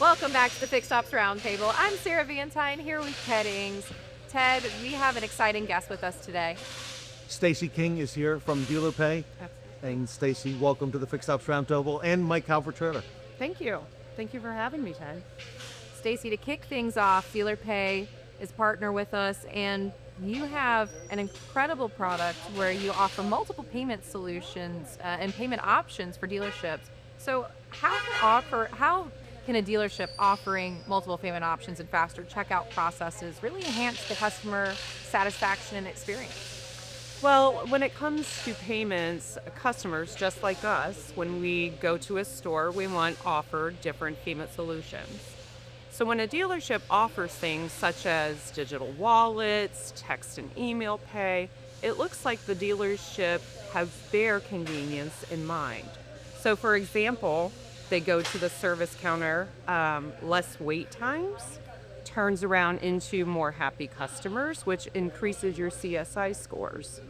Welcome back to the Fixed Ops Roundtable. I'm Sarah Vantine here with Ted Ings. Ted, we have an exciting guest with us today. Stacy King is here from Dealer Pay. And Stacy, welcome to the Fixed Ops Roundtable and Mike Calvert trailer. Thank you. Thank you for having me, Ted. Stacy, to kick things off, Dealer Pay is a partner with us, and you have an incredible product where you offer multiple payment solutions and payment options for dealerships. So how can a dealership offering multiple payment options and faster checkout processes really enhance the customer satisfaction and experience? Well, when it comes to payments, customers just like us, when we go to a store, we want offered different payment solutions. So when a dealership offers things such as digital wallets, text and email pay, it looks like the dealership has their convenience in mind. So for example, they go to the service counter, less wait times, turns around into more happy customers, which increases your CSI scores.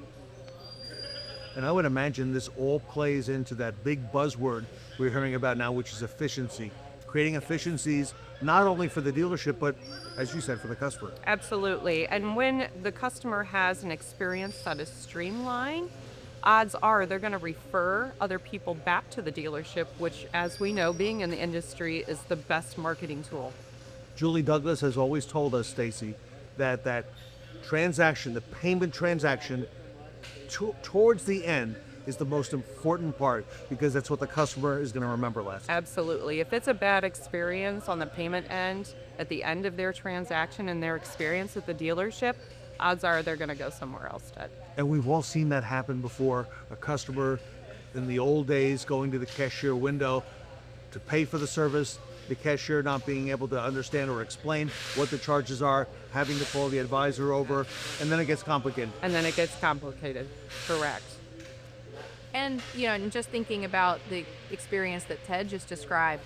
And I would imagine this all plays into that big buzzword we're hearing about now, which is efficiency. Creating efficiencies not only for the dealership, but as you said, for the customer. Absolutely. And when the customer has an experience that is streamlined, odds are they're going to refer other people back to the dealership, which, as we know, being in the industry, is the best marketing tool. Julie Douglas has always told us, Stacy, that transaction, the payment transaction towards the end is the most important part because that's what the customer is going to remember last. Absolutely. If it's a bad experience on the payment end at the end of their transaction and their experience at the dealership, odds are they're going to go somewhere else, Ted. And we've all seen that happen before. A customer in the old days going to the cashier window to pay for the service, the cashier not being able to understand or explain what the charges are, having to call the advisor over, and then it gets complicated. Correct. And, and just thinking about the experience that Ted just described,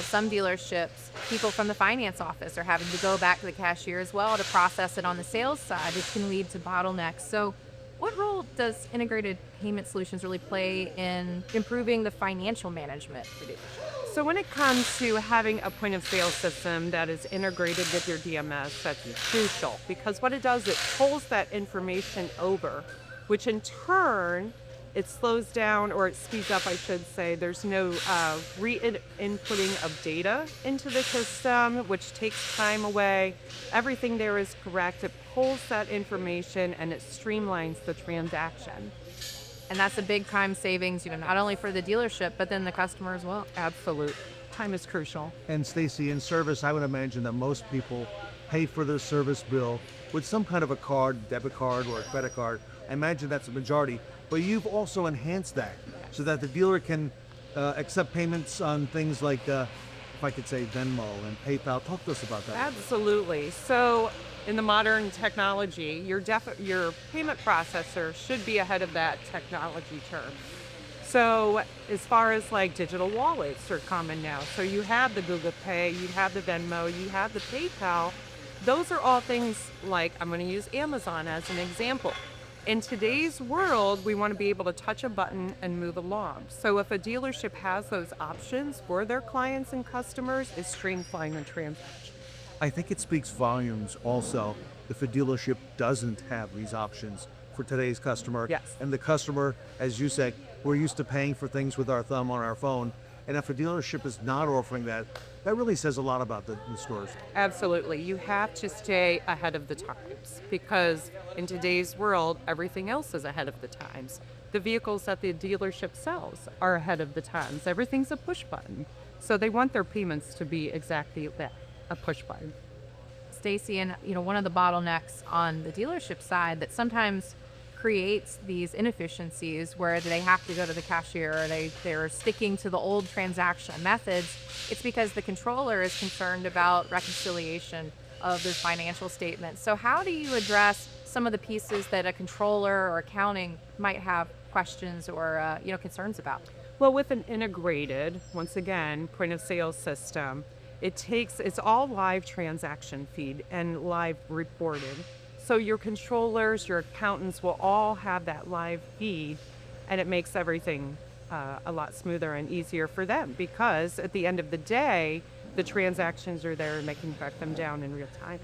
some dealerships, people from the finance office are having to go back to the cashier as well to process it on the sales side, which can lead to bottlenecks. So what role does integrated payment solutions really play in improving the financial management for dealerships? So when it comes to having a point of sale system that is integrated with your DMS, that's crucial because what it does, it pulls that information over, which in turn, it slows down, or it speeds up, I should say. There's no re-inputting of data into the system, which takes time away. Everything there is correct. It pulls that information and it streamlines the transaction. And that's a big time savings, not only for the dealership, but then the customer as well. Absolute. Time is crucial. And Stacy, in service, I would imagine that most people pay for their service bill with some kind of a card, debit card, or a credit card. I imagine that's a majority. But you've also enhanced that so that the dealer can accept payments on things like, if I could say, Venmo and PayPal. Talk to us about that. Absolutely. So in the modern technology, your payment processor should be ahead of that technology term. So as far as like digital wallets are common now. So you have the Google Pay, you have the Venmo, you have the PayPal. Those are all things like, I'm going to use Amazon as an example. In today's world, we want to be able to touch a button and move along. So if a dealership has those options for their clients and customers, it's streamlining the transaction. I think it speaks volumes also if a dealership doesn't have these options for today's customer. Yes. And the customer, as you said, we're used to paying for things with our thumb on our phone. And if a dealership is not offering that, that really says a lot about the stores. Absolutely. You have to stay ahead of the times because in today's world, everything else is ahead of the times. The vehicles that the dealership sells are ahead of the times. Everything's a push button. So they want their payments to be exactly that, a push button. Stacy, and one of the bottlenecks on the dealership side that sometimes creates these inefficiencies where they have to go to the cashier or they're sticking to the old transaction methods, it's because the controller is concerned about reconciliation of their financial statements. So how do you address some of the pieces that a controller or accounting might have questions or concerns about? Well, with an integrated, once again, point of sale system, it's all live transaction feed and live reported. So your controllers, your accountants will all have that live feed, and it makes everything a lot smoother and easier for them because at the end of the day, the transactions are there and they can track them down in real time.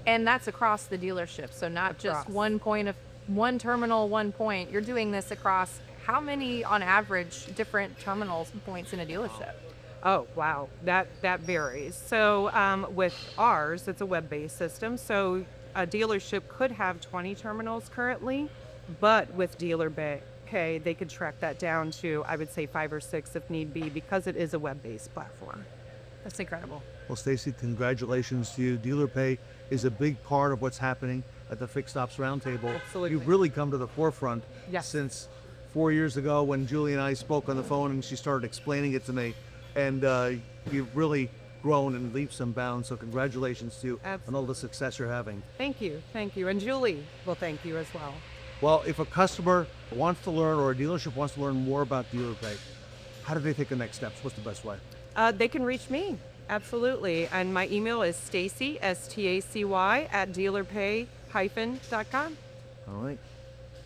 And that's across the dealership. So not just Across. one terminal, one point. You're doing this across how many on average different terminals points in a dealership? Oh, wow. That varies. So with ours, it's a web-based system. So a dealership could have 20 terminals currently, but with Pay, they could track that down to, I would say, 5 or 6 if need be, because it is a web-based platform. That's incredible. Well, Stacy, congratulations to you. Dealer Pay is a big part of what's happening at the Fixed Ops Roundtable. Absolutely. You've really come to the forefront Yes. since 4 years ago when Julie and I spoke on the phone and she started explaining it to me. And you've really grown in leaps and bounds. So congratulations to you on all the success you're having. Thank you. Thank you. And Julie, well, thank you as well. Well, if a customer wants to learn or a dealership wants to learn more about Dealer Pay, how do they take the next steps? What's the best way? They can reach me. Absolutely. And my email is Stacy, STACY, at dealerpay-.com. All right.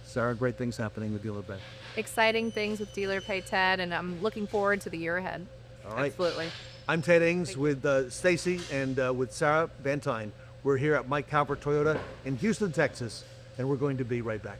Sarah, great things happening with Dealer Pay. Exciting things with Dealer Pay, Ted, and I'm looking forward to the year ahead. All right. Absolutely. I'm Ted Ings with Stacy and with Sarah Van Tine. We're here at Mike Calvert Toyota in Houston, Texas, and we're going to be right back.